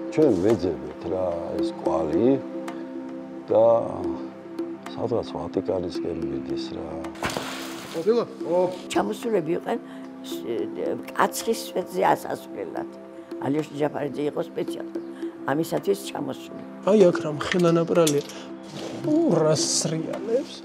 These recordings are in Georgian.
ჩვენ ვეძებთ რა ეს კვალი და სადღაც ვატიკანისკენ მიდის რა. ყოფილა? ჩამოსულები იყვნენ კაცხის სვეტზე ასასვლელად. ალიოშ ჯაფარიძე იყო სპეციალურად ამისათვის ჩამოსული. აი აქ რა ხელა ნაპრალია. რას სრიალებს?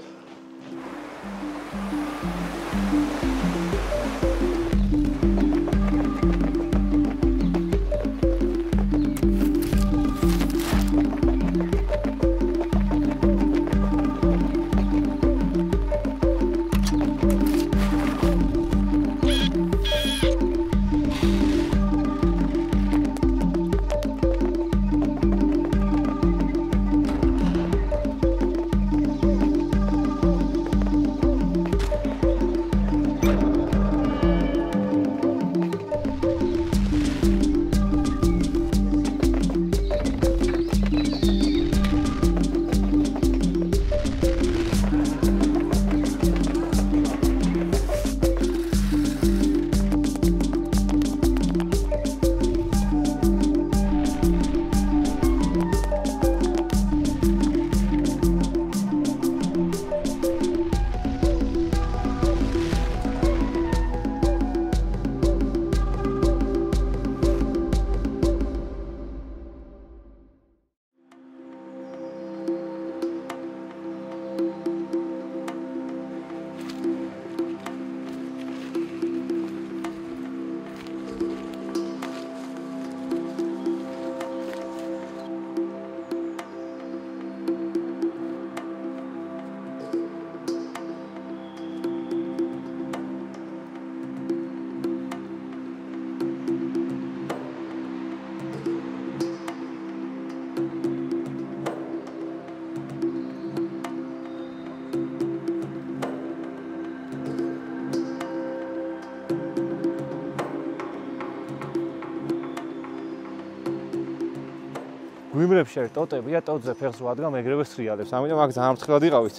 გვიმრებში არის ტოტებია, ტოტზე ფეხს რო ადგამ ეგრევე სრიალებს. ამიტომ აქ ძალიან ფრთხილად იყავით.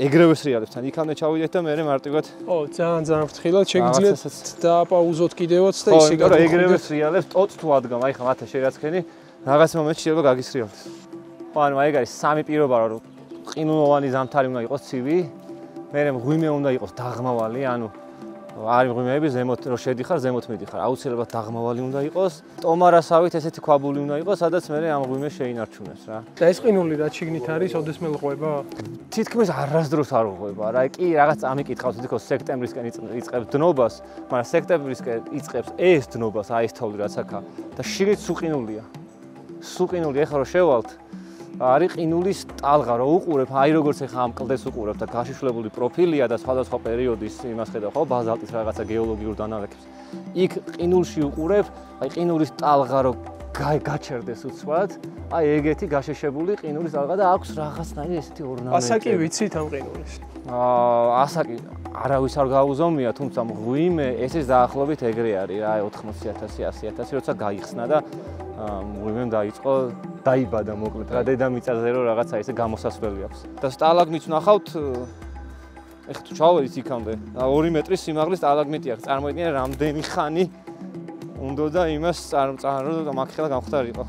ეგრევე სრიალებთან იქამდე ჩავიდეთ და მე მარტივად. ძალიან ფრთხილად შეგიძლიათ დააპაუზოთ კიდევაც და ისე გადავიდეთ. ხო, ეგრევე სრიალებს ტოტს თუ ადგამ, აი ხა მათე შერაცხენი რაღაც მომენტში შეიძლება გაგისრიალდეს. ხო, ანუ აი ეგ არის სამი პირობა რომ ყინულოვანი ზამთარი უნდა იყოს ცივი, მე მღვიმე უნდა იყოს დაღმავალი, ანუ არის მღვიმეები ზემოთ რო შედიხარ, ზემოთ მიდიხარ. აუცილებლად დაღმავალი უნდა იყოს. ტომარასავით ესეთი ქვაბული უნდა იყოს, სადაც მე ამ მღვიმეს შეინარჩუნებს რა. და ეს ყინული რა შიგნით არის, ოდესმე ლღვება? თითქმის არასდროს არ უღვება რა. კი რაღაც ამიკითხავს, თითქოს სექტემბრისკენ იწყებს დნობას, მაგრამ სექტემბრისკენ იწყებს ეს დნობას, აი ეს თოვლი რაც აქა და შიგნით სუყინულია. სუყინული ეხლა რო შევალთ არის ყინულის ტალღა რო უყურებ, აი როგორც ეხა ამ კლდეს უყურებ და გაშიშვლებული პროფილია და სხვადასხვა პერიოდის იმას ხედავ ხო, ბაზალტის რაღაცა გეოლოგიურ დანალექებს. იქ ყინულში უყურებ, აი ყინულის ტალღა რო გაჩერდეს უცბად, აი ეგეთი გაშეშებული ყინულის ტალღა და აქვს რაღაცნაირი ესეთი ორნამენტი. ასაკი ვიცით ამ ყინულის? ასაკი არავის არ გაუზომია, თუმცა მღვიმე ესეც დაახლოებით ეგრე არის რა, 80,000, 100,000, როცა გაიხსნა და მღვიმემ დაიწყო დაიბადა მოკლედ რა დედამიწაზე რომ რაღაცა ესე გამოსასვლელი აქვს. და სტალაგმიტს ნახავთ ეხლა თუ ჩავედით იქამდე 2 მეტრის სიმაღლის სტალაგმიტი აქვს. წარმოიდგინე რამდენი ხანი უნდა და იმას წარმოწარო და მაგ ხელა გამختارიყო.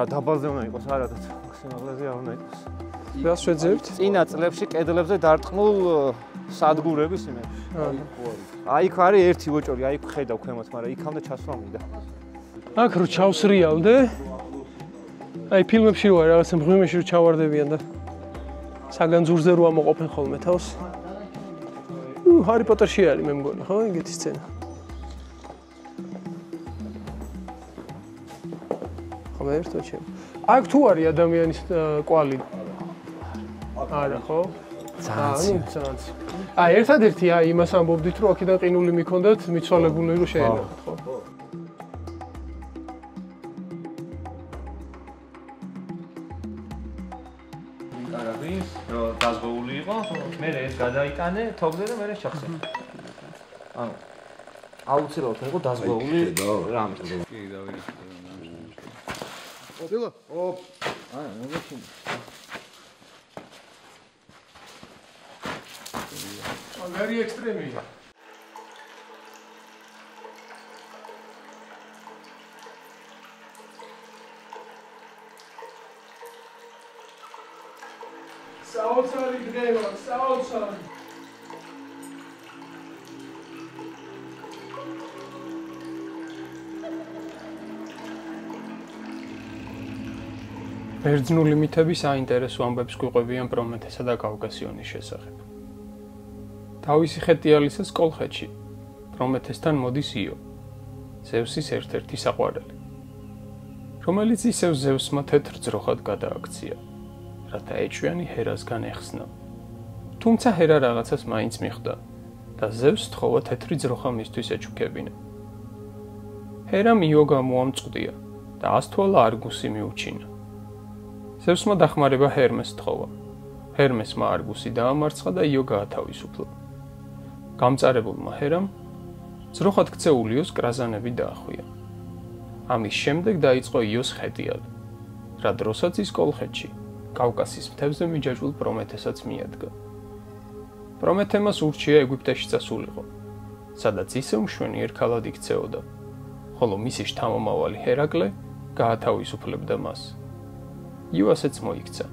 დაბალზე უნდა იყოს არადაც მაქსიმალზე არ უნდა იყოს. რას შეძლებთ? წინა წლებში კედლებზე დარტყმულ სადგურების იმებში. აი იქ არის ერთი უოჭორი, აი იქ ხედავ ქვემოთ, მაგრამ იქამდე ჩასვლა მინდა. აქ რო ჩავსრიალდე. აი ფილმებში რო არის რაღაცა მღვიმეში რო ჩავარდებიან და საგანძურზე რო ამოყოფენ ხოლმე თავს. ჰარი პოტერში არის მე მგონი, ხო, ეგეთი სცენა. ერთო ჩემ. აქ თუ არის ადამიანის კვალი? არა, ხო? ძალიან. აი, ერთადერთი აი იმას ამბობდით, რომ აქედან ყინული მიქონდათ, მიცვალებული რომ შეენახოთ, ხო? კარაბის, რომ დაზღვეული იყო, მე ეს გადაიტანე თოვლზე და მე ჩახსენე. ანუ აუცილებლად იყო დაზღვეული რამე. კი, დავირეკე. ოპილა. ოპ. აი, მოგეჩი. მაგარი ექსტრემია. საოცარი დღეა, საოცარი. ბერძნული მითები საინტერესო ამბებს გვიყვებიან პრომეთესა და კავკასიონის შესახებ. თავისი ხეტიალისას კოლხეთში პრომეთესთან მოდის იო, ზევსის ერთ-ერთი საყვარელი, რომელიც ისევ ზევსმა თეთრ ძროხად გადააქცია, რათა ეჭვიანი ჰერასგან ეხსნა. თუმცა ჰერა რაღაცას მაინც მიხვდა და ზევსს თხოვა თეთრი ძროხა მისთვის ეჩუქებინა. ჰერამ იო გამოამწყვდია და 100 თვალა არგუსი მიუჩინა. ზევსმა დახმარება ჰერმეს თხოვა. ჰერმესმა არგუსი დაამარცხა და იო გაათავისუფლა. გამწარებულმა ჰერამ ძროხად ქცეული იოს კრაზანები დაახვია. ამის შემდეგ დაიწყო იოს ხეტიალი, რა დროსაც ის კოლხეთში, კავკასიის მთებზე მიჯაჭვულ პრომეთესაც მიადგა. პრომეთემას ურჩია ეგვიპტეში წასულიყო, სადაც ისევ მშვენიერ ქალად იქცეოდა, ხოლო მისი შთამომავალი ჰერაკლე გაათავისუფლებდა მას. იო ასეც მოიქცა.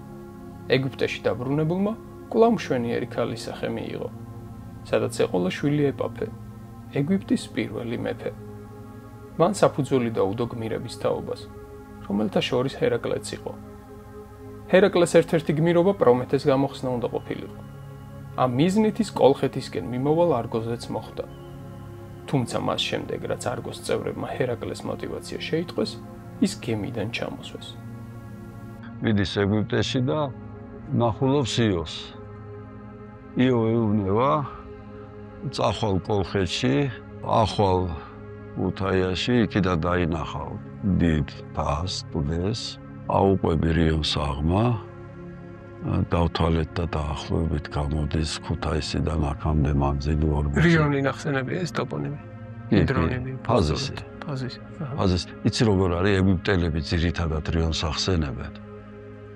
ეგვიპტეში დაბრუნებულმა კვლავ მშვენიერი ქალის სახე მიიღო, სადაც ეყოლა შვილი ეპაფე, ეგვიპტის პირველი მეფე. მან საფუძველი დაუდო გმირების თაობას, რომელთა შორის ჰერაკლეც იყო. ჰერაკლეს ერთ-ერთი გმირობა პრომეთეს გამოხსნა უნდა ყოფილიყო. ამ მიზნით ის კოლხეთისკენ მიმოვალ არგოზეც მოხვდა. თუმცა მას შემდეგ, რაც არგოს წევრებმა ჰერაკლეს мотиваცია შეიტყვეს, ის გემიდან ჩამოსვეს. მიდის ეგვიპტეში და ნახულობს იოს. იო ეუბნება, წახვალ კოლხეთში, ახვალ უთაიაში, იქიდან დაინახავ დიდ თას, კლდეს, აუყვები რიონს აღმა, დავთვალეთ და დაახლოებით გამოდის ქუთაისიდან აქამდე მანძილი 40. რიონი ნახსენებია ეს ტოპონიმი. დრონები, ფაზისი. ფაზისი. იცი როგორ არის ეგვიპტელები ძირითადად რიონს ახსენებენ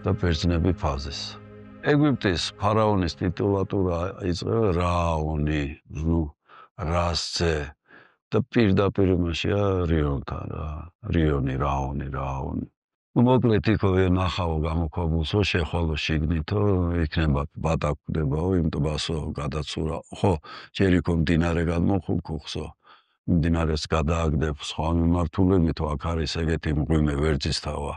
და ბერძნები ფაზისს. ეგვიპტის ფარაონის ტიტულატურა იწყება რაონი, რასცე და პირდაპირ იმაშია რიონთან რა. რიონი, რაონი. მოკლედ იქ ნახავ გამოქვაბულსო, შეხვალო შიგნითო, იქნება ბატაკდებაო, იმ ტბასო გადაცურა. ხო, ჯერ იქ მდინარე გადმოხუქხსო. მდინარეს გადააგდებ სხვა მიმართულებითო, აქ არის ეგეთი მღვიმე ვერძისთავა.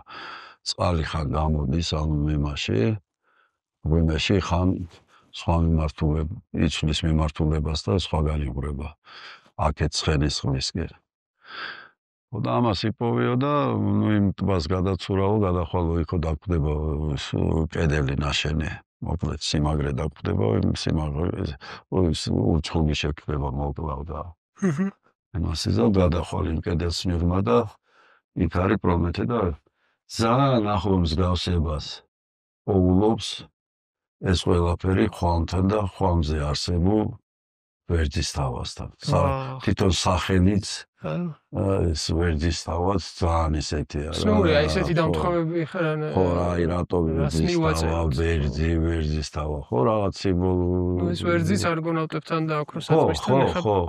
წყალი ხან გამოდის ამ იმაში, მღვიმეში ხან სხვა მიმართულება, იცვლის მიმართულებას და სხვაგან იღვრება. აქეთ ცხენის ხმისკენ. და ამას იპოვიო და იმ ტბას გადაცურაო, გადახვალო იქო დაგვდება კედელი ნაშენი. მოკლედ სიმაგრე დაგვდება, იმ სიმაგრე უცხოგი შექმნება მოკლავ და. იმას იზავ გადახვალ იმ კედელს მიღმა და იქ არის პრომეთე და ძალიან ახლო მსგავსებას პოულობს ეს ყველაფერი ხვალმთან და ხვალმზე არსებულ ვერძისთავასთან. თვითონ სახელიც ეს ვერძისთავაც ძალიან ისეთია რა. სნურია ისეთი დამთხევები ხარ. ხო რა, რატო ვერძისთავა, ვერძისთავა, ხო რაღაც სიმბოლო. ეს ვერძის არგონავტებთან და ოქროსაწმისთან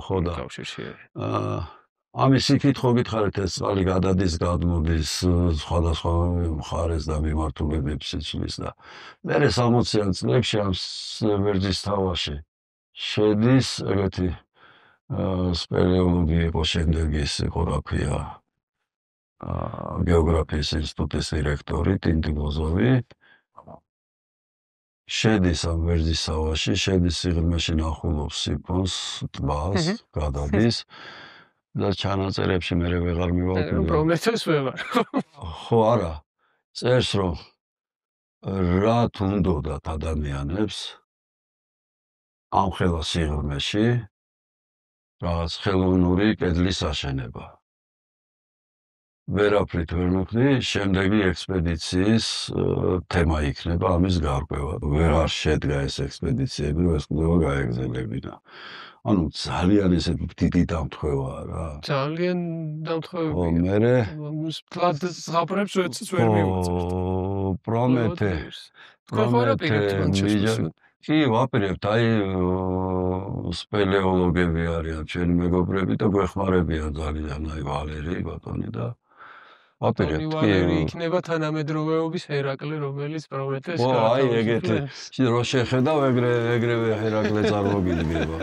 ხო და კავშირში არის. ამის კითხვა გითხარით, ეს წყალი გადადის, გადმოდის სხვადასხვა მხარეს და მიმართულებებს იცვლის და მერე 60-იან წლებში ამ ვერძისთავაში შედის ეგეთი სპელეოლოგი იყო, შემდეგ ის იყო რა ქვია გეოგრაფიის ინსტიტუტის დირექტორი ტინტილოზოვი. შედის ამ ვერძისთავაში, შედის სიღრმეში ნახულობს სიფონს, ტბას, გადადის და ჩანაწერებში მე ვეღარ მივაკვირდი. პრომეთეს ვეღარ. ხო არა, წერს რომ რა თუნდოდათ ადამიანებს ამ ხელა სიღრმეში რაღაც ხელოვნური კედლის აშენება. ვერაფრით ვერ მივხვდი, შემდეგი ექსპედიციის თემა იქნება ამის გარკვევა. ვეღარ შედგა ეს ექსპედიციები, რომ ეს კვლევა გაეგრძელებინა. ანუ ძალიან ესეთი დიდი დამთხევაა რა. ძალიან დამთხევებია. მერე თლად ზღაპრებს ვეცით ვერ მივუწევთ. პრომეთე თქვენ ხო არ აპირებთ მან შესვლა? კი, ვაპირებთ, აი სპელეოლოგები არიან ჩვენი მეგობრები და გვეხმარებიან ძალიან, აი ვალერი ბატონი და ვაპირებთ, კი. ვალერი იქნება თანამედროვეობის ჰერაკლე, რომელიც პრომეთეს აი ეგეთი, რო შეხედავ ეგრევე ჰერაკლე წარმოგიდგება.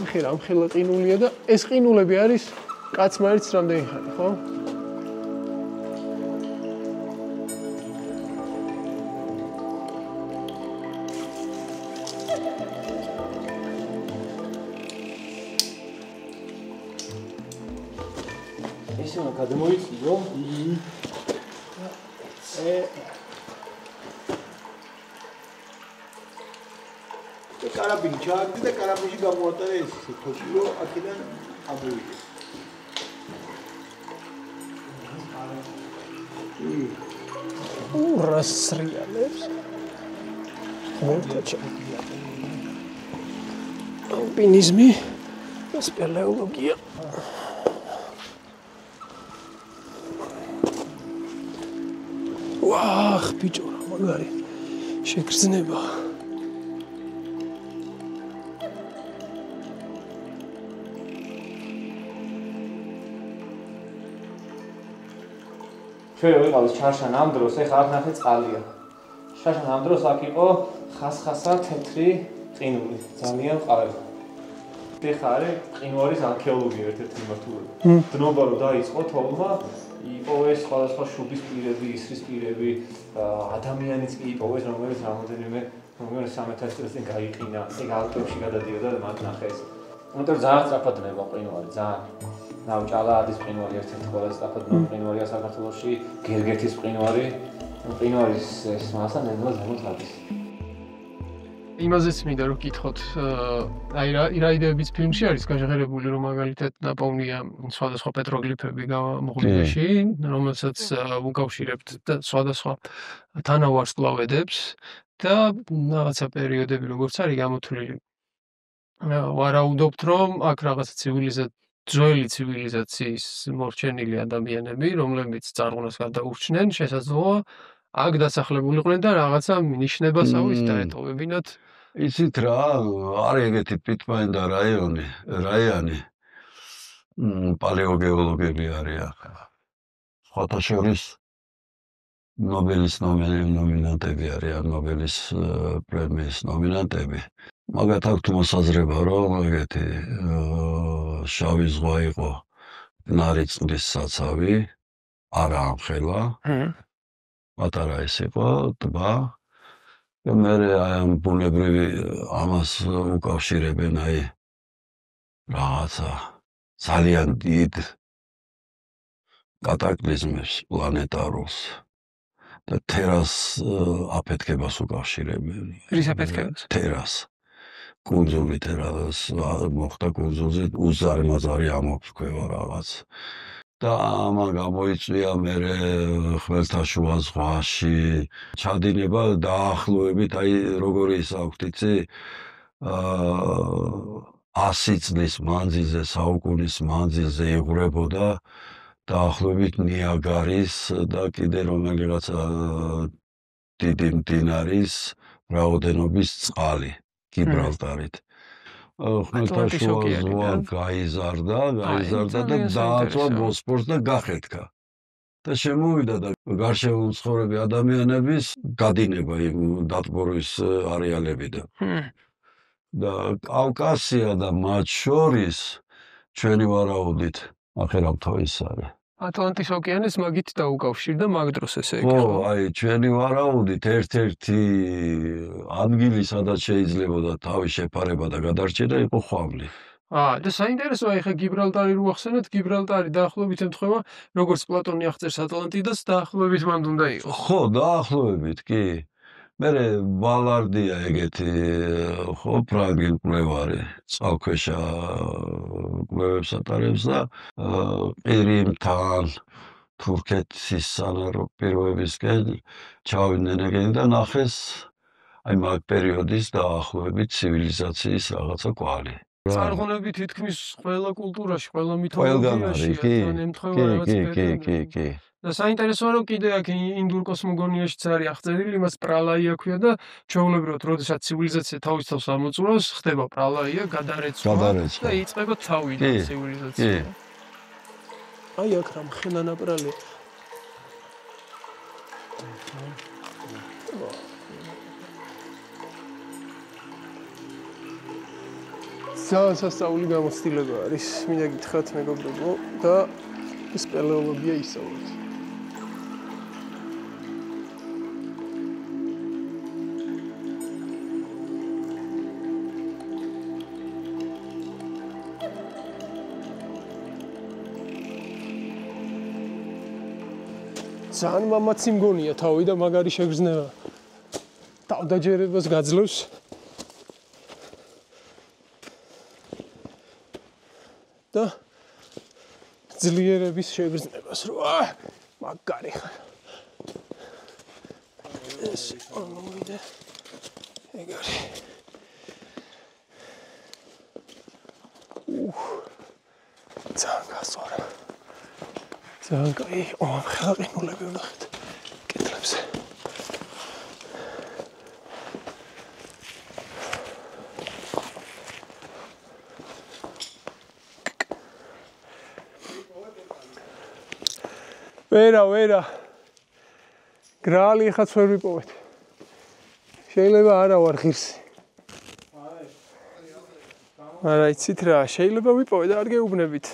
ხე რამ ხელა ყინულია და ეს ყინულები არის კაცმარიც რამდენი ხანი, ხო? ესე უნდა გადმოიწიო. კარაბინი ჩააგდი და კარაბინში გამოატარე ეს თოქი, რომ აქედან ამოვიდე. რასრიალებს. ხმოვთაჩა. ალპინიზმი, სპელეოლოგია. ვაახ, ბიჭო, მაგარი. შეგრძნება. ჩვენ ვიყავით შარშან ამ დროს, ეხლა აქ ნახე წყალია. შარშან ამ დროს აქ იყო ხასხასა თეთრი ყინული, ძალიან მყარი. ეხლა არის ყინვარის არქეოლოგია ერთ-ერთი მიმართულება. დნობა რომ დაიწყო თოვლმა, იპოვეს სხვადასხვა შუბის პირები, ისრის პირები, ადამიანიც კი იპოვეს, რომელიც რამოდენიმე 3000 წელს წინ გაიყინა, ეგ ალპებში გადადიოდა და მათ ნახეს. იმიტომ ძალიან სწრაფად დნება ყინვარი, ძალიან ნავჭალა ადის ყინვარი ერთ-ერთი ყველაზე სწრაფად დნება ყინვარია საქართველოში, გერგეთის ყინვარი. ყინვარის ეს მასა ნელა ზემოთ არის. იმაზეც მინდა რომ გითხოთ, აი რა იდეებიც ფილმში არის გაჟღერებული, რომ მაგალითად ნაპოვნია სხვადასხვა პეტროგლიფები მღვიმეში, რომელსაც უკავშირებთ სხვადასხვა თანავარსკვლავედებს და რაღაცა პერიოდები როგორც არის გამოთვლილი. ვარაუდობთ, რომ აქ რაღაცა ძველი ცივილიზაციის მორჩენილი ადამიანები, რომლებიც წარღვნას გადაურჩნენ, შესაძლოა აქ დასახლებულიყვნენ და რაღაცა ნიშნებას აუის დაეტოვებინათ. იცით რა, არის ეგეთი პიტმაინდა რაიონი, პალეოგეოლოგები არიან. სხვათა შორის ნობელის ნომინანტები არიან, ნობელის პრემიის ნომინანტები. მაგათ აქვთ მოსაზრება, რომ ეგეთი შავი ზღვა იყო ნარი წყლის საცავი, არა ამხელა. პატარა ის იყო ტბა. და მერე ამ ბუნებრივი ამას უკავშირებენ აი რაღაცა ძალიან დიდ კატაკლიზმებს პლანეტარულს და თერას აფეთქებას უკავშირებენ. რის აფეთქებას? თერას. კუნძული თერას მოხდა კუნძულზე უზარმაზარი ამოფრქვევა რაღაც. და ამან გამოიწვია მერე ხმელთაშუა ზღვაში ჩადინება დაახლოებით აი როგორი ის აქვთ იცი 100 წლის მანძილზე საუკუნის მანძილზე იღვრებოდა დაახლოებით ნიაგარის და კიდე რომელიღაცა დიდი მდინარის რაოდენობის წყალი გიბრალტარით. ხმელთაშუა ზღვა გაიზარდა და დააწვა ბოსფორს და გახეთქა. და შემოვიდა და გარშემო მცხოვრები ადამიანების გადინება იმ დატბორის არეალებიდან. და კავკასია და მათ შორის ჩვენი ვარაუდით ახერავთო ის არის. ატლანტის ოკეანეს მაგით დაუკავშირდა მაგ დროს ესე იგი. ხო, აი ჩვენი ვარაუდით ერთ-ერთი ადგილი, სადაც შეიძლებოდა თავის შეფარება და გადარჩენა იყო ხვამლი. და საინტერესოა ეხა გიბრალტარი რო ახსენეთ, გიბრალტარი დაახლოებით ემთხვევა როგორც პლატონი აღწერს ატლანტიდას, დაახლოებით მანდ უნდა იყოს. ხო, დაახლოებით კი. მერე ვალარდია ეგეთი ხო ფრანგი მკვლევარი წყალქვეშა კვლევებს ატარებს და ყირიმთან თურქეთის სანარო პირობებისკენ ჩავიდნენ ეგენი და ნახეს აი მაგ პერიოდის დაახლოებით ცივილიზაციის რაღაცა კვალი. წარღონები თითქმის ყველა კულტურაში, ყველა მითოლოგიაში ემთხვევა რაღაც პერიოდი. კი. და საინტერესოა რომ კიდე აქ ინდურ კოსმოგონიაშიც არის აღწერილი, იმას პრალაია ქვია და ჩვეულებრივად, როდესაც ცივილიზაცია თავის თავს ამოწურავს, ხდება პრალაია, გადარეცვა და იწყება თავიდან ცივილიზაცია. აი აქ რა მხენა ნაპრალია. ძალიან სასწაული გამოცდილება არის, მინდა გითხრათ მეგობრებო და სპელეოლოგია ისწავლოთ. ძალიან მამაცი მგონია თავი და მაგარი შეგრძნება. თავდაჯერებას გაძლევს. და ძლიერების შეგრძნებას რო მაგარი ხარ. ეს მომიდე. ეგარი. ძალიან გასწორა. ძალიან კაი, ხელყინულები ვნახეთ კედლებზე. ვერა. გრალი ხაც ვერ ვიპოვეთ. შეიძლება არა ვარ ღირსი. არა იცით რა, შეიძლება ვიპოვეთ, არ გეუბნებით.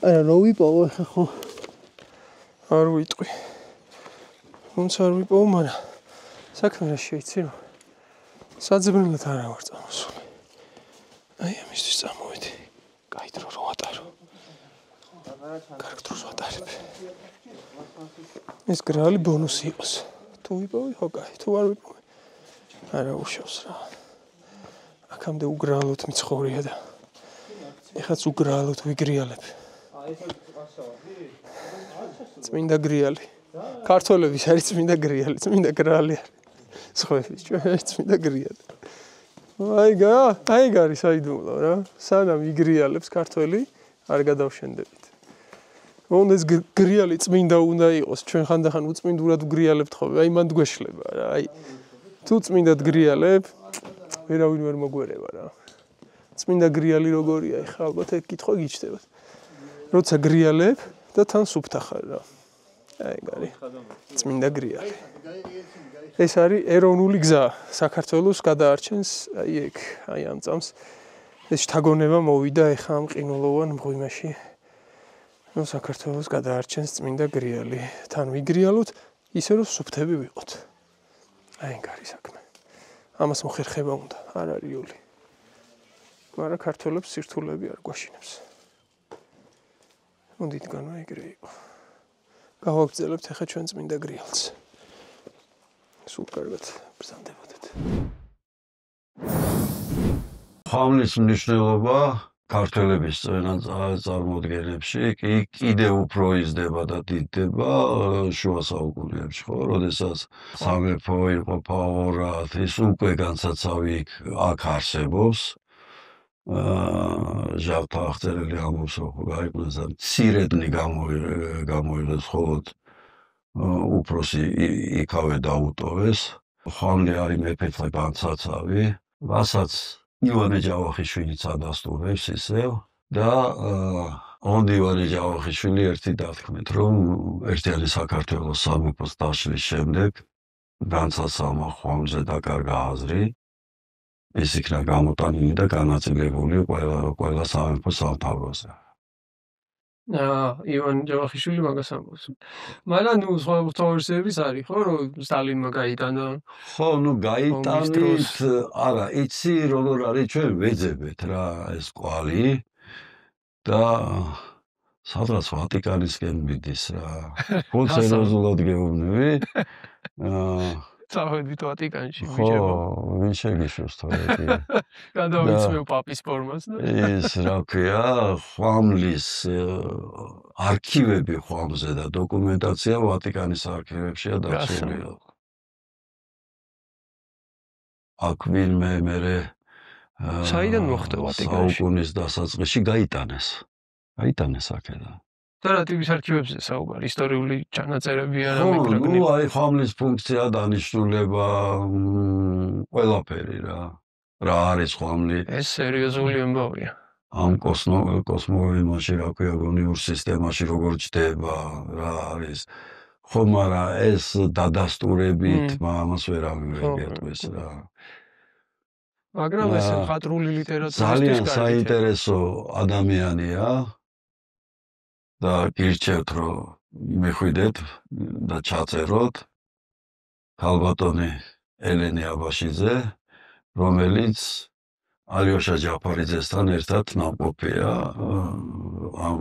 არა რო ვიპოვო ხა ხო. არ ვიტყვი. თუმცა არ ვიპოვო, მაგრამ საქმე რა შეიცი რომ საძებნელად არა ვარ წამოსული. აი ამისთვის წამოვედი. კაი დრო რო ვატარო. კარგ დროს ვატარებ. ეს გრალი ბონუსი იყოს. თუ ვიპოვე, ხო კაი, თუ არ ვიპოვე. არა უშავს რა. აქამდე უგრალოდ მიცხოვრია და ეხაც უგრალოდ ვიგრიალებ. წმინდა გრიალი. ქართველების არის წმინდა გრიალი, წმინდა გრალი არის. სხვების ჩვენ წმინდა გრიალი. აი გარის აიდუმლო რა. სანამ იგრიალებს ქართველი არ გადავშენდებით. უნდა ეს გრიალი წმინდა უნდა იყოს, ჩვენ ხანდახან უწმინდურად ვგრიალებთ ხოლმე, აი მანდ გვეშლება რა, აი თუ წმინდად გრიალებ, ვერავინ ვერ მოგვერება რა. წმინდა გრიალი როგორია, ეხლა ალბათ ეგ კითხვა გიჩნდებათ. როცა გრიალებ და თან სუფთა ხარ რა. აი გარი. წმინდა გრიალი. ეს არის ეროვნული გზა საქართველოს გადაარჩენს, აი ეგ, აი ამ წამს ეს შთაგონება მოვიდა ეხლა ამ ყინულოვან მღვიმეში. ნუ საქართველოს გადაარჩენს წმინდა გრიალი. თან ვიგრიალოთ, ისე რომ სუფთები ვიყოთ. აი გარი საქმე. ამას მოხერხება უნდა, არ არის იული. მაგრამ ქართველებს სირთულეები არ გვაშინებს. მოდიდგანო ეგრე იყო. გავაგრძელებთ ახლა ჩვენ წმინდა გრიალს. სულ კარგად ბრძანდებოდეთ. ხვამლის მნიშვნელობა ქართველების წარმოდგენებში კიდევ უფრო იზრდება და დიდდება შუა საუკუნეებში, ხო? როდესაც სამეფო იყოფა ორად, ის უკვე განსაცავი აქ არსებობს. ჟავთა აღწერილი ამბობს, რომ გაიგონეს და მცირედნი გამოიღეს, ხოლოდ უფროსი იქავე დაუტოვეს. ხვამლი არის მეფეთა განსაცავი, რასაც ივანე ჯავახიშვილიც ადასტურებს ისევ და ონდივანე ჯავახიშვილი ერთი დათქმით, რომ ერთიანი საქართველოს სამეფოს დაშლის შემდეგ განსაცავმა ხვამლზე დაკარგა აზრი ეს იქნა გამოტანილი და განაწილებული ყველა სამეფო სამთავროზე. ივან ჯავახიშვილი მაგას ამბობს. მაგრამ ნუ სხვა თორსების არის ხო რომ სტალინმა გაიტანა. ხო, ნუ გაიტანით, არა, იცი როგორ არის ჩვენ ვეძებეთ რა ეს კვალი და სადღაც ვატიკანისკენ მიდის რა. ხო სერიოზულად გეუბნები. წავედით ვატიკანში ხო, ვინ შეგიშოს თორე. გადავიცმევ პაპის ფორმას და ეს რა ქვია, ხვამლის არქივები ხვამზე და დოკუმენტაცია ვატიკანის არქივებშია დაცული. აქ ვინმე მერე საიდან მოხდა ვატიკანში? საუკუნის დასაწყისში გაიტანეს აქედან. და რა ტიპის არქივებზე საუბარი? ისტორიული ჩანაწერები არა ხო, მეკრაგნი. ნუ აი ხვამლის ფუნქცია, დანიშნულება, ყველაფერი რა. რა არის ხვამლი? ეს სერიოზული ამბავია. ამ კოსმოსში რა ქვია, გონიურ სისტემაში როგორ ჯდება, რა არის. ხო, მაგრამ ეს დადასტურებით ამას ვერავინ ვერ გეტყვის რა. მაგრამ ეს მხატვრული ლიტერატურის ძალიან საინტერესო ადამიანია და გირჩევთ რომ მეხვიდეთ და ჩაწეროთ ქალბატონი ელენე აბაშიძე, რომელიც ალიოშა ჯაფარიძესთან ერთად ნამყოფია ამ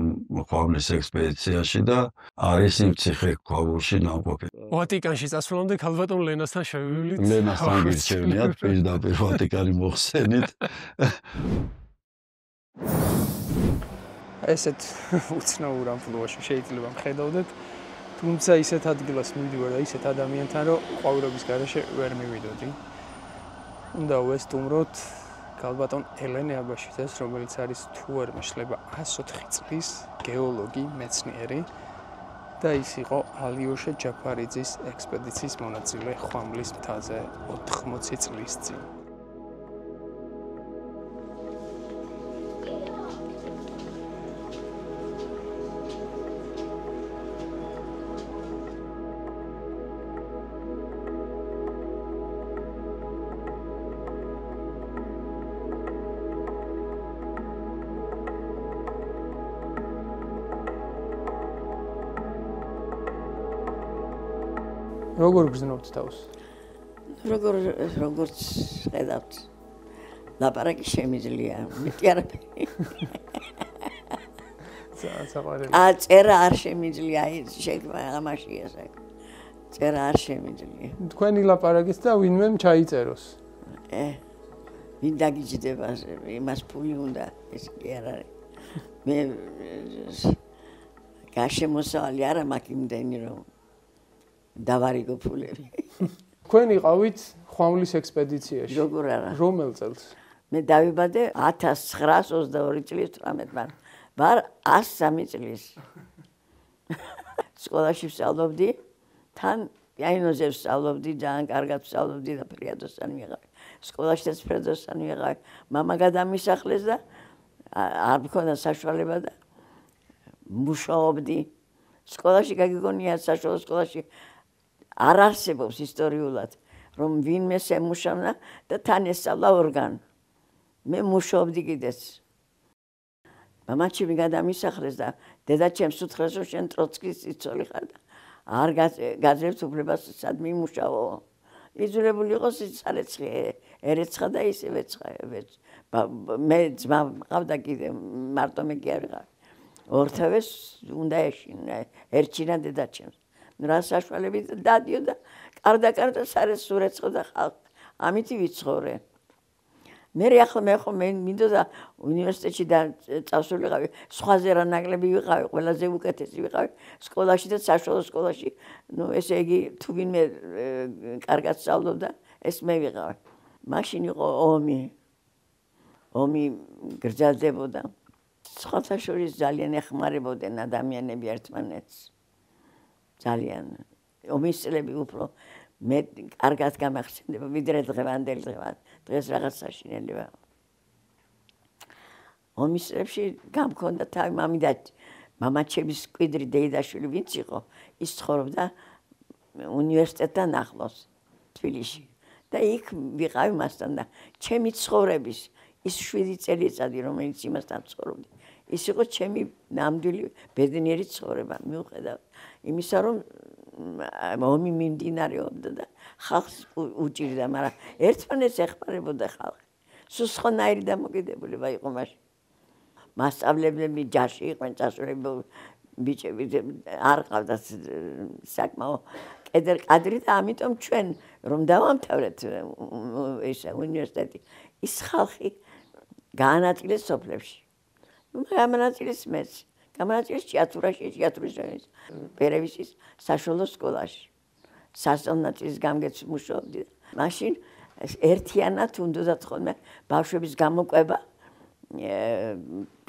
ხვამლის ექსპედიციაში და არის იმ ციხე-ქვაბულში ნამყოფი. ვატიკანში წასვლამდე ქალბატონ ლენასთან შევივლით. ლენასთან გირჩევნიათ პირდაპირ ვატიკანი მოხსენით. ესეთ უცნაურ ამპლუაში შეიძლება მხედავდეთ, თუმცა ისეთ ადგილას მივდივარ და ისეთ ადამიანთან, რომ ყვავილობის გარეშე ვერ მივიდოდი. უნდა ვესტუმროთ ქალბატონ ელენე აბაშიძეს, რომელიც არის თუ არ მეშლება 104 წლის გეოლოგი, მეცნიერი და ის იყო ალიოშა ჯაფარიძის ექსპედიციის მონაწილე ხვამლის მთაზე 80 წლის წინ. როგორ გრძნობთ თავს? როგორც ხედავთ. ლაპარაკი შემიძლია, მეტი არაფერი. საყვარელი. წერა არ შემიძლია, შექმნა ამაში ესე. წერა არ შემიძლია. თქვენი ლაპარაკით და ვინმე ჩაიწეროს. ვინ დაგიჯდება, იმას ფული უნდა, ეს კი არ არის. მე გაშემოსავალი არა მაქვს იმდენი რომ დავარიგო ფულები. თქვენ იყავით ხვამლის ექსპედიციაში. როგორ არა? რომელ წელს? მე დავიბადე 1922 წლის 18-მან. ვარ 103 წლის. სკოლაში ვსწავლობდი, თან პიანოზე ვსწავლობდი, ძალიან კარგად ვსწავლობდი და ფრიადოსთან ვიყავი. სკოლაშიც ფრიადოსთან ვიყავი. მამა გადამისახლეს და არ მქონდა საშუალება და მუშაობდი. სკოლაში გაგიგონია საშუალო სკოლაში არ არსებობს ისტორიულად, რომ ვინმე შემუშავნა და თან ესწავლა ორგანო. მე მუშაობდი კიდეც. მამაჩემი გადამისახლეს და დედაჩემს უთხრეს, რომ შენ ტროცკის ცოლი ხარ და არ გაძლევთ უფლებას სად მიმუშაო. იძულებული იყო სიცარეცხლი ერეცხა და ისევ ეცხა. მე ძმა მყავდა კიდე, მარტო მე კი არ ვიყავი. ორთავეს უნდა ეშინა, ერჩინა დედაჩემს. რა საშუალებით დადიო და კარდა სარეს სურეცხო და ხალხ. ამითი ვიცხოვრე. მე ახლა მე მინდოდა უნივერსიტეტში და წავსულიყავი, სხვაზე რა ნაკლები ვიყავი, ყველაზე უკეთესი ვიყავი სკოლაში და საშუალო სკოლაში. ნუ ესე იგი თუ ვინმე კარგად სწავლობდა, ეს მე ვიყავი. მაშინ იყო ომი გრძელდებოდა. სხვათა შორის ძალიან ეხმარებოდნენ ადამიანები ერთმანეთს. ძალიან. ომის წლები უფრო მე კარგად გამახსენდება, ვიდრე დღევანდელ დღეს რაღაც საშინელება. ომის წლებში გამქონდა თავი მამაჩემის მკვიდრი დეიდაშვილი ვინც იყო, ის ცხოვრობდა უნივერსიტეტთან ახლოს, თბილისში. და იქ ვიყავი მასთან და ჩემი ცხოვრების ის 7 წელიწადი რომელიც იმასთან ცხოვრობდი ის იყო ჩემი ნამდვილი ბედნიერი ცხოვრება მიუხედავად იმისა რომ ომი მიმდინარეობდა და ხალხს უჭირდა მაგრამ ერთმანეთს ეხმარებოდა ხალხი სულ სხვანაირი დამოკიდებულება იყო მაშინ მასწავლებლები ჯარში იყვნენ წასულები ბიჭები არ ყავდათ საკმაო კადრი და ამიტომ ჩვენ რომ დავამთავრეთ ეს უნივერსიტეტი ის ხალხი გაანაწილეს სოფლებში გამანაწილეს მეც გამანაწილეს ჭიათურის პერევისის საშუალო სკოლაში სასწავლნაწილის გამგეც მუშაობდი მაშინ ერთიანად უნდათ ხოლმე ბავშვების გამოკვება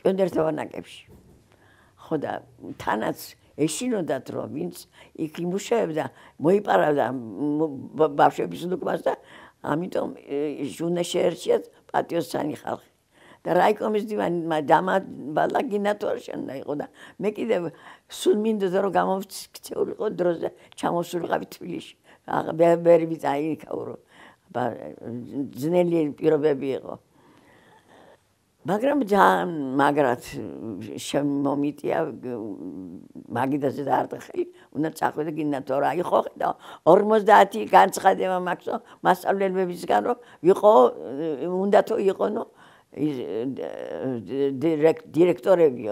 პიონერთა ვანაკებში ხო და თანაც ეშინოდათ რომ ვინც იქ იმუშავებდა მოიპარავდა ბავშვების ლუკმას და ამიტომ უნდა შეერჩიათ პატიოსანი ხალხი და რაიკომის დივანი დამაბალა გინატორშენდა იყო და მე კიდევ სულ მინდოდა რომ გამოვქცეულიყო დროზე ჩამოსულიყავი თბილისში ვერ ვიწაი იქაურო ძნელი პირობები იყო მაგრამ ძალიან მაგრად შემომიტია მაგიდაზე და არტახელი უნდა წახვიდე გინატორა იყო და 50 განცხადება მაქვს მასწავლებლებისგან რომ იყო უნდათო იყონო დირექტორები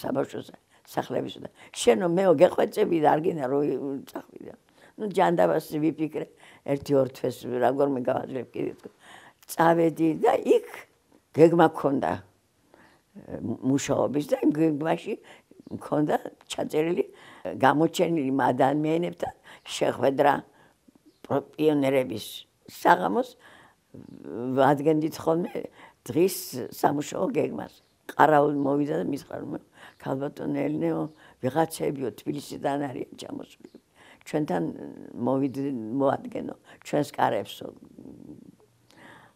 საბავშვო სახლების და შენო მეო გეხვეწები და არ გინდა რომ წახვიდე ნუ ჯანდაბას ვიფიქრე 1-2 თვეს როგორ მეგავაძლებ კიდე წავედი და იქ გეგმა მქონდა მუშაობის და გეგმაში მქონდა ჩაწერილი გამოჩენილი ადამიანებთან შეხვედრა პიონერების საღამოს ვადგენდით ხოლმე დღის სამუშაო გეგმას ყარაულ მოვიდა და მითხრა რომ ქალბატონ ელნეო ვიღაცებიო თბილისიდან არიან ჩამოსული ჩვენთან მოადგენო ჩვენს კარებსო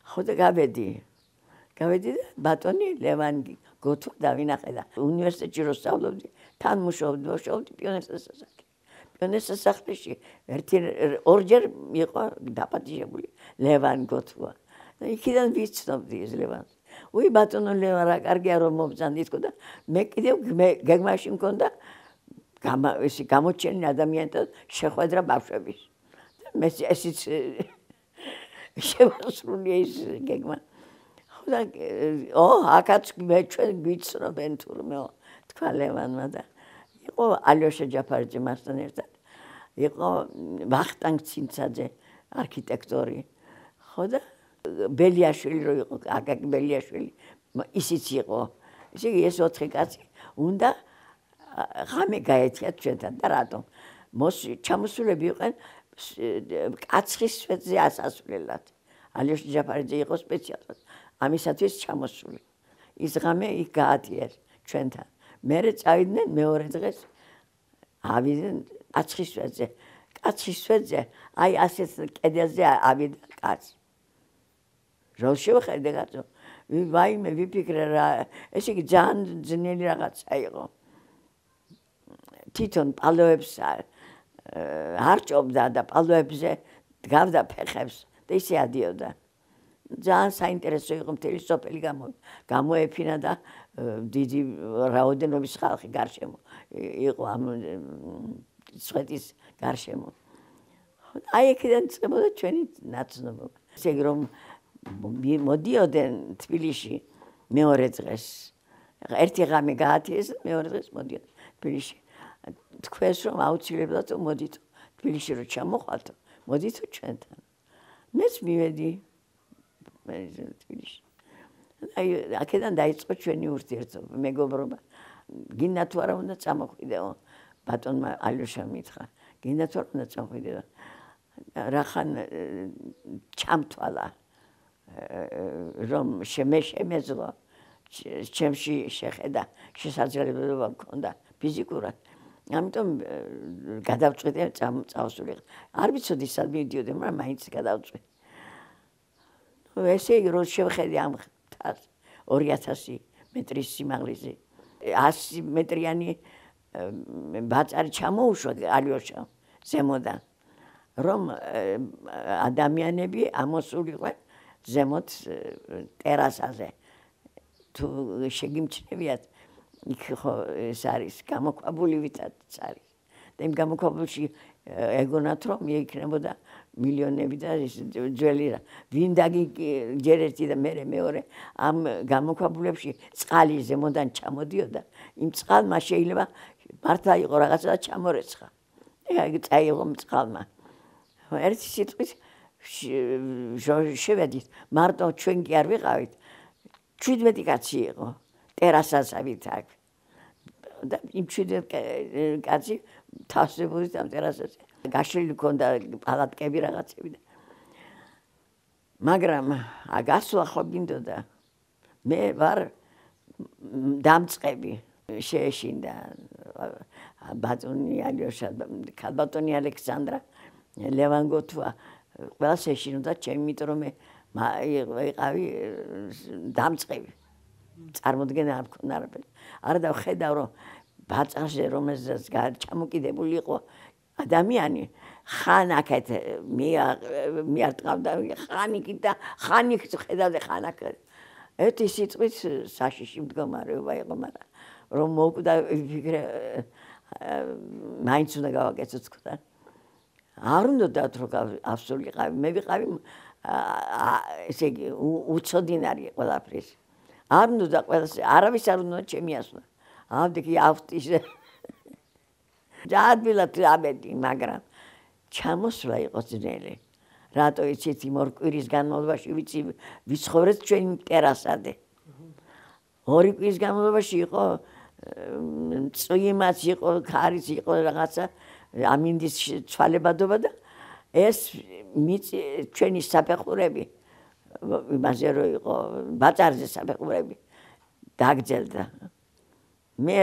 ხო და გავედი და ბატონი ლევან გოთვა დავინახე და უნივერსიტეტში რო სწავლობდი თან მუშაობდი პიონერთა სასახლეში ორჯერ იყო დაპატიჟებული ლევან გოთვა და იქიდან ვიცნობდი ეს ლევანს უი ბატონო ლევან რა კარგია რომ მომბრძანდით და მე კიდევ გეგმაში მქონდა გამოჩენილი ადამიანთან შეხვედრა ბავშვების და მე ესიც შემოსრულია ის გეგმა აკაც მე ჩვენ გვიცნობენ თურმე თქვა ლევანმა და იყო ალოშა ჯაფარიძე მასთან ერთად იყო ვახტანგ ცინცაძე არქიტექტორი ხო და ბელიაშვილი რო იყო აკაკი ბელიაშვილი ისიც იყო ესე იგი ეს 4 კაცი უნდა ღამე გაეთიათ ჩვენთან და რატომ ჩამოსულები იყვნენ კაცხის სვეტზე ასასვლელად ალოშა ჯაფარიძე იყო სპეციალურად ამისათვის ჩამოსული ის ღამე იქ გაათიეს ჩვენთან მერე წავიდნენ მეორე დღეს ავიდნენ კაცხის სვეტზე აი ასეთ კედელზე ავიდა კაცი რო შევხედე კაცო ვაიმე ვიფიქრე რა ესე იგი ძალიან ძნელი რაღაცა იყო თვითონ პალოებს არჭობდა და პალოებზე დგავდა ფეხებს და ისე ადიოდა ძალიან საინტერესო იყო მთელი სოფელი გამოეფინა და დიდი რაოდენობის ხალხი გარშემო იყო ამ სვეტის გარშემო აი აქედან წებოდა ჩვენი ნაცნობობა ესე იგი რომ მოდიოდნენ თბილისში მეორე დღეს ერთი ღამე გაათიეს მეორე დღეს მოდიოდნენ თბილისში თქვენს რომ აუცილებლად მოდით თბილისში რომ ჩამოხვალთო მოდითო ჩვენთან მეც მივედი თბილისში აი აქედან დაიწყო ჩვენი ურთიერთობა მეგობრობა გინდა თუ არა უნდა წამოხვიდეო ბატონმა ალოშამ მითხრა გინდა თუ არა უნდა წამოხვიდეო რახან ჩამთვალა რომ შემეძლო ჩემში შეხედა შესაძლებლობა მქონდა ფიზიკურად ამიტომ გადავწყვიტე წავსულიყო არ ვიცოდი სად მივდიოდი მაგრამ მაინც გადავწყვიტე ესე იგი რომ შევხედე ამ მთას 2000 მეტრის სიმაღლეზე 100 მეტრიანი ბაწარი ჩამოუშვა ალოშა ზემოდან რომ ადამიანები ამოსულიყვენ ზემოთ ტერასაზე. თუ შეგიმჩნევიათ, იქ ხო ეს არის გამოქვაბულივითაც არის. და იმ გამოქვაბულში ეგონათ რომ იქნებოდა მილიონები და ძველი ვინ ჯერ ერთი და მე მეორე ამ გამოქვაბულებში წყალი ზემოდან ჩამოდიოდა. იმ წყალმა შეიძლება მართლა იყო რაღაცა და ჩამორეცხა. ეგ წაიღო წყალმა. ერთი სიტყვით შევედით, მარტო ჩვენ კი არ ვიყავით. 17 კაცი იყო ტერასასავით აქ. და იმ 17 კაცი თავსებურით ამ ტერასაზე. გაშლილი ქონდა პალატკები რაღაცები და მაგრამ გასვლა ხო გინდოდა. მე ვარ დამწყები შეეშინდა ბატონი ალიოშა, ქალბატონი ალექსანდრა, ლევან გოთვა, ყველას ეშინოდა ჩემი, იმიტომ რომ მე ვიყავი დამწყები. წარმოდგენა არ მქონდა არაფერი. არა და ვხედავ რომ ბაწარზე რომელზეც ჩამოკიდებული იყო ადამიანი, ხან აქეთ მიარტყავდა, ხან იქით და ხან იქით ხედავდა ხან აქ. ერთი სიტყვით საშიში მდგომარეობა იყო, მაგრამ რომ მოკვდა ვიფიქრე მაინც უნდა გავაკეთო თქვა. არ უნდა დათ რომ ავსულიყავი, მე ვიყავი ესე იგი უცოდინარი ყველაფრის. არ უნდა ყველას არავის არ უნდა ჩემი ასვლა. ავდიკი ავტიზე. ჯადბილად ამედი, მაგრამ ჩამოსვლა იყო ძნელი. რატო იცით იმ ორ კვირის განმავლობაში ვიცხოვრეთ ჩვენ ტერასაზე. 2 კვირის განმავლობაში იყო წვიმაც იყო, ქარიც იყო რაღაცა, ამინდის ცვალებადობა და ეს ჩვენი საფეხურები იმაზე რო იყო ბაწარზე საფეხურები დაგძელდა. მე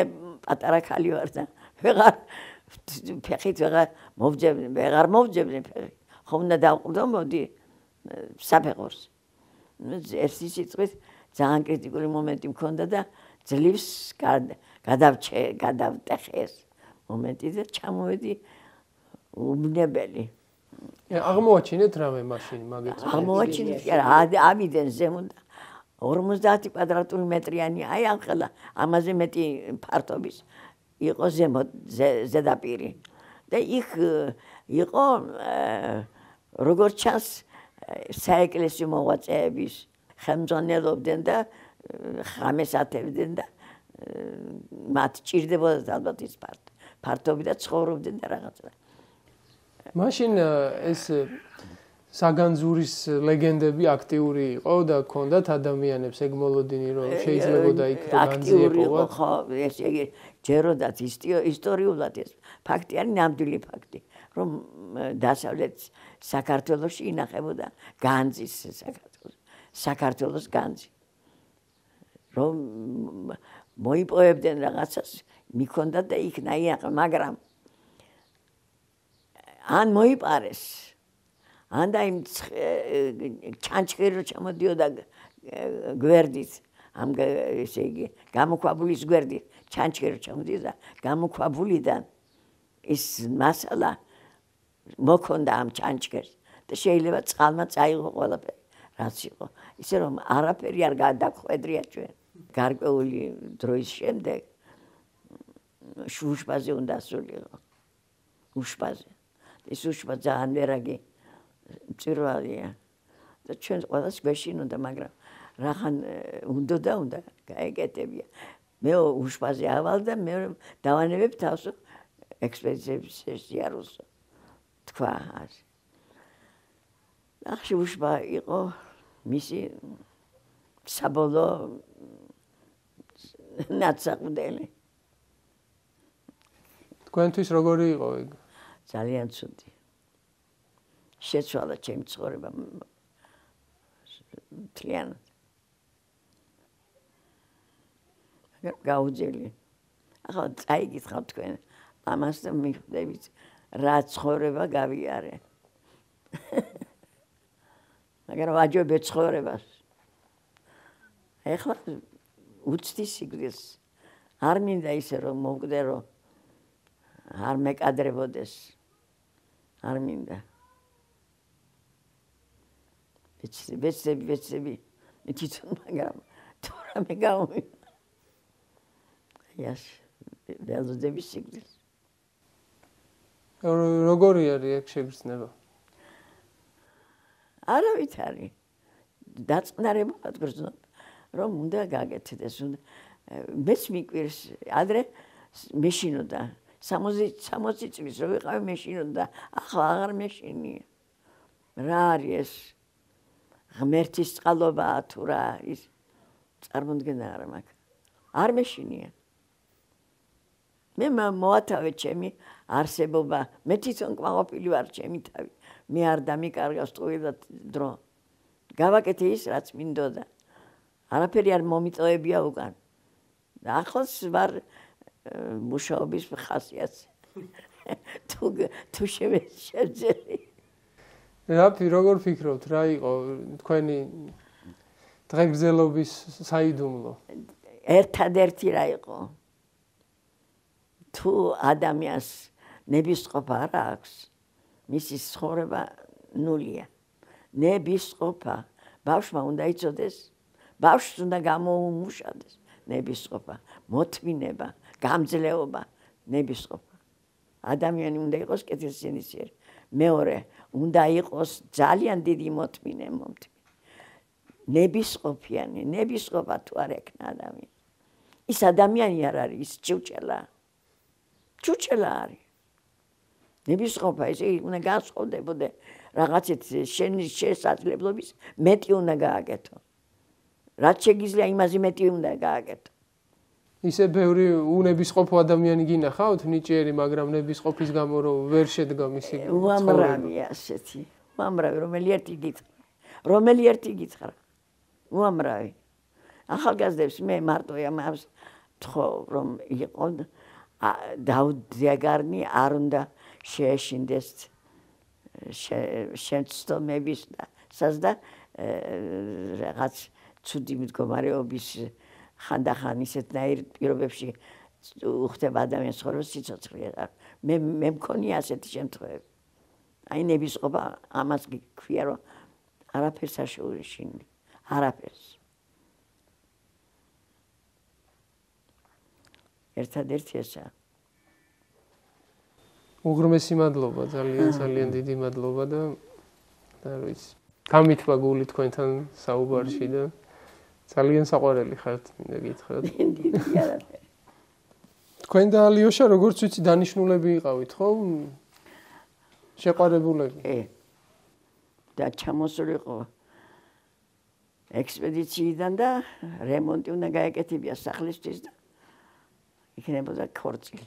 პატარა ქალი ვარ და ფეხით ვეღარ მოვძებნე ფეხით. ხომ უნდა დავყვრდო მოდი საფეხურს. ერთი სიტყვით ძალიან კრიტიკული მომენტი მქონდა და ძლივს გადავტეხეს მომენტი და ჩამოვედი უბნებელი. აღმოაჩინეთ რამე მაშინ მაგეთ. აღმოაჩინეთ, ავიდნენ ზემოთ 50 კვადრატული მეტრიანი, აი ახლა ამაზე მეტი ფართობის იყო ზემოთ ზედაპირი. და იქ იყო როგორც ჩანს საეკლესიო მოღვაწეების ხელმძღვანელობდნენ და ხამეს ათევდნენ და მათ ჭირდებოდათ ალბათ ის ფართობი და ცხოვრობდნენ და რაღაცა. მაშინ ეს საგანძურის ლეგენდები აქტიური იყო და ჰქონდათ ადამიანებს ეგმოლოდინი რომ შეიძლებოდა იქ განძიებოთ. ხო, ესე იგი ჯეროდათ ისტორიულად ეს ფაქტი არის ნამდვილი ფაქტი, რომ დასავლეთ საქართველოში ინახებოდა განძის საქართველოს განძი. რომ მოიპოვებდნენ რაღაცას, მიქონდათ და იქ ნაიახა, მაგრამ ან მოიპარეს, ან და იმ ჩანჩქერი რო ჩამოდიოდა გვერდით, ამ ესე იგი გამოქვაბულის გვერდით ჩანჩქერი ჩამოდიოდა გამოქვაბულიდან ის მასალა მოქონდა ამ ჩანჩქერს და შეიძლება წყალმა წაიღო ყველაფერი რაც იყო. ისე რომ არაფერი არ გადაგხვედრია ჩვენ. გარკვეული დროის შემდეგ უშბაზე უნდა ასულიყო. უშბაზე. ეს უშბა ძალიან ვერაგი მწვერვალია და ჩვენ ყველას გვეშინოდა, მაგრამ რახან უნდა გაეკეთებია. მე უშბაზე ავალ და მე დავანებებ თავს ექსპედიციების სიარულს თქვა. ახში უშბა იყო მისი საბოლოო ნაცაყდელი. თქვენთვის როგორი იყო ეგ? ძალიან ცუდი. შეცვალა ჩემი ცხოვრება მთლიანად. გაუძელი. ახლა წაიგითხავ თქვენ ამას და მიხვდებით რა ცხოვრება გავიარე. მაგრამ ვაჯობე ცხოვრებას. ეხლა უცდი სიკვდილს. არ მინდა ისე რომ მოვკვდე რომ არ მეკადრებოდეს. არ მინდა. ვეცდები თვითონ მაგრამ თორემ გამოვიდა იას ველოდები სიგრძეს როგორი არის ეგ შეგრძნება არავითარი დაწყნარებულად გრძნობ რომ უნდა გაგეთდეს მეც მიკვირს ადრე მეშინოდა 60 წლის რო ვიყავი მეშინოდა ახლა აღარ მეშინია რა არის ეს ღმერთის წყალობაა თუ რა არის წარმოდგენა არ მაქვს არ მეშინია მე მოათავე ჩემი არსებობა მე თვითონ კმაყოფილი ვარ ჩემი თავი მე არ დამიკარგავს ყოველდღე დრო გავაკეთე ის რაც მინდოდა არაფერი არ მომიწევებია უკან ახლაც ვარ მუშაობის ხასიათზე თუ შევძელი რაფი როგორ ფიქრობთ რა იყო თქვენი დღეგრძელობის საიდუმლო ერთადერთი რა იყო თუ ადამიანს ნებისყოფა არ აქვს მისი ცხოვრება ნულია ნებისყოფა ბავშვმა უნდა იცოდეს ბავშვს უნდა გამოუმუშავდეს ნებისყოფა მოთმინება გამძლეობა ნებისყოფა ადამიანი უნდა იყოს კეთილსინისიერი მეორე უნდა იყოს ძალიან დიდი მოთმინე ნებისყოფიანი ნებისყოფა თუ არ ექნა ადამიანი ის ადამიანი არ არის ის ჩუჩელა არის ნებისყოფა ესე უნდა განსხვავდებოდე რაღაცეთ შენი შესაძლებლობის მეტი უნდა გააკეთო რაც შეგიძლია იმაზე მეტი უნდა გააკეთო ისე ბევრი უნებისყოფო ადამიანი გინახავთ ნიჭიერი მაგრამ ნებისყოფის გამო რომ ვერ შედგა მისი უამრავი ასეთი უამრავი რომელი ერთი გითხრა უამრავი ახალგაზრდებს მე მარტო ამას თქო რომ იყო დაუდიაგარნი არ უნდა შეეშინდეს შემცდომების და რაღაც ცუდი მდგომარეობის ხანდახან ისეთნაირ პირობებში უხდება ადამიანის ცხოვრებას სიცოცხლე მე მქონია ასეთი შემთხვევები აი ნებისყოფა ამას გქვია რომ არაფერს არ შეუშინდი არაფერს ერთადერთი ესაა უღრმესი მადლობა ძალიან დიდი მადლობა და რა ვიცი გამithვა გული თქვენთან საუბარში და ძალიან საყვარელი ხართ მინდა გითხრათ თქვენ და ალიოშა როგორც ვიცი დანიშნულები იყავით ხო შეყვარებულები და ჩამოსულიყო ექსპედიციიდან და რემონტი უნდა გაეკეთებია სახლისთვის და იქნებოდა ქორწილი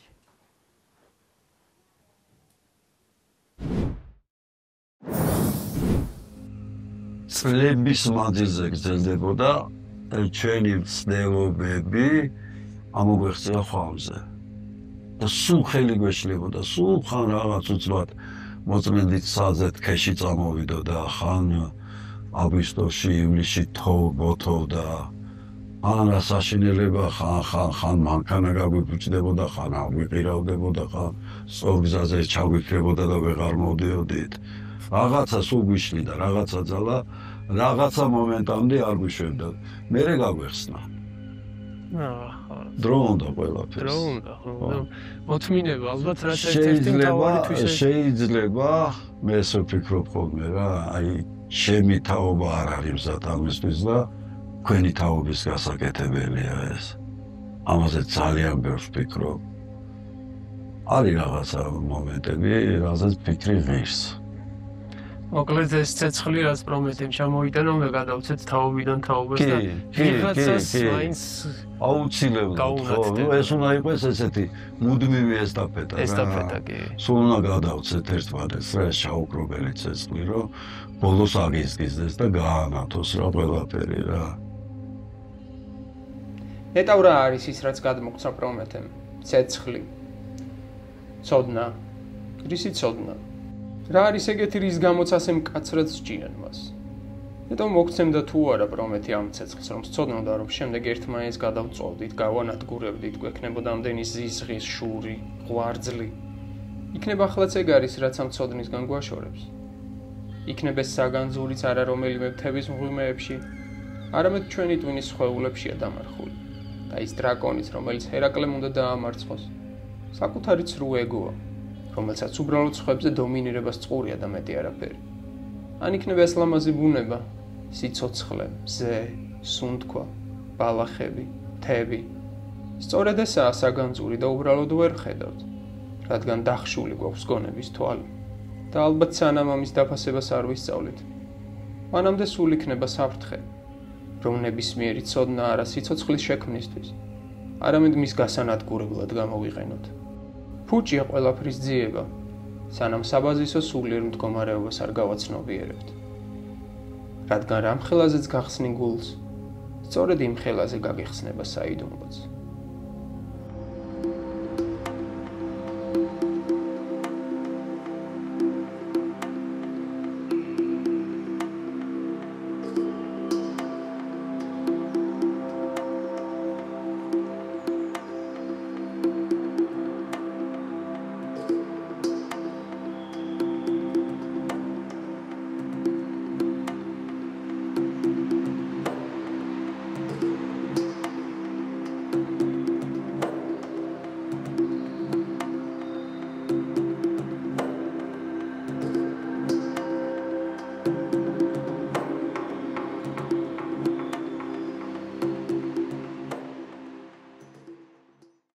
წლების მანძილზე გრძელდებოდა ჩვენი ცდილობები ამოგვეხსნა ხვალზე და სულ ხელი გვეშლებოდა სულ ხან რაღაც უცბად მოწმენდით საზეთ ქეში წამოვიდოდა ხან აგვისტოში ივლისში თოვდა ან ასაშინელება ხან მანქანა გაგვიფუჭდებოდა ხან აგვიყირავდებოდა ხან სწორგზაზე ჩაგვიქრებოდა და ვეღარ მოდიოდით რაღაცა სულ გვიშლიდა რაღაცა ძალა რაღაცა მომენტამდე არ გვიშვებდა მერე გაგვეხსნა დრო უნდა ყველაფერს მოთმინება ალბათ რაც ერთ-ერთი მთავარი თვისება შეიძლება მე ესე ვფიქრობ ხოლმე რა აი ჩემი თაობა არ არის მზად ამისთვის და თქვენი თაობის გასაკეთებელია ეს ამაზე ძალიან ბევრს ვფიქრობ არის რაღაცა მომენტები რაზეც ფიქრი ღირს მოკლედ ეს ცეცხლი რაც პრომეთემ ჩამოიტანა უნდა გადავცეთ თაობიდან თაობას და ვიღაცას მაინც აუცილებლად ეს უნდა იყოს ესეთი მუდმივი ესტაფეტა კი სულ უნდა გადავცეთ ერთმანეთს რა ჩაუგრობელი ცეცხლი რომ ბოლოს აგიზგიზდეს და გაანათოს რა ყველაფერი რა ნეტავ რა არის ის რაც გადმოგცა პრომეთემ ცეცხლი ცოდნა რისი ცოდნა რა არის ეგეთი რის გამოც ასე მკაცრად სჭიან მას ნეტავ მოგცემდა თუ არა პრომეთი ამ ცეცხლს რომ სცოდნოდა რომ შემდეგ ერთმანეთს გადავწოვდით გავანადგურებდით გვექნებოდა ამდენი ზიზღის შური ღვარძლი იქნება ახლაც ეგ არის რაც ამ ცოდნისგან გვაშორებს იქნებ ეს საგანძურიც არა რომელიმე მთების მღვიმეებში, არამედ ჩვენი ტვინის სხეულებშია დამარხული. და ის დრაკონიც, რომელიც ჰერაკლემ უნდა დაამარცხოს, საკუთარი ცრუ ეგოა, რომელსაც უბრალოდ სხვებზე დომინირებას წყურია და მეტი არაფერი. ან იქნებ ეს ლამაზი ბუნება, სიცოცხლე, მზე, სუნთქვა, ბალახები, მთები. სწორედ ესაა საგანძური და უბრალოდ ვერ ხედავთ, რადგან დახშული გვაქვს გონების თვალი. და ალბათ სანამ ამის დაფასებას არ ვისწავლით, მანამდე სულ იქნება საფრთხე, რომ ნებისმიერი ცოდნა არა სიცოცხლის შექმნისთვის, არამედ მის გასანადგურებლად გამოვიყენოთ. ფუჭია ყველაფრის ძიება, სანამ საბაზისო სულიერ მდგომარეობას არ გავაცნობიერებთ. რადგან რამ ხელაზეც გახსნი გულს, სწორედ იმ ხელაზე გაგეხსნება საიდუმლოც.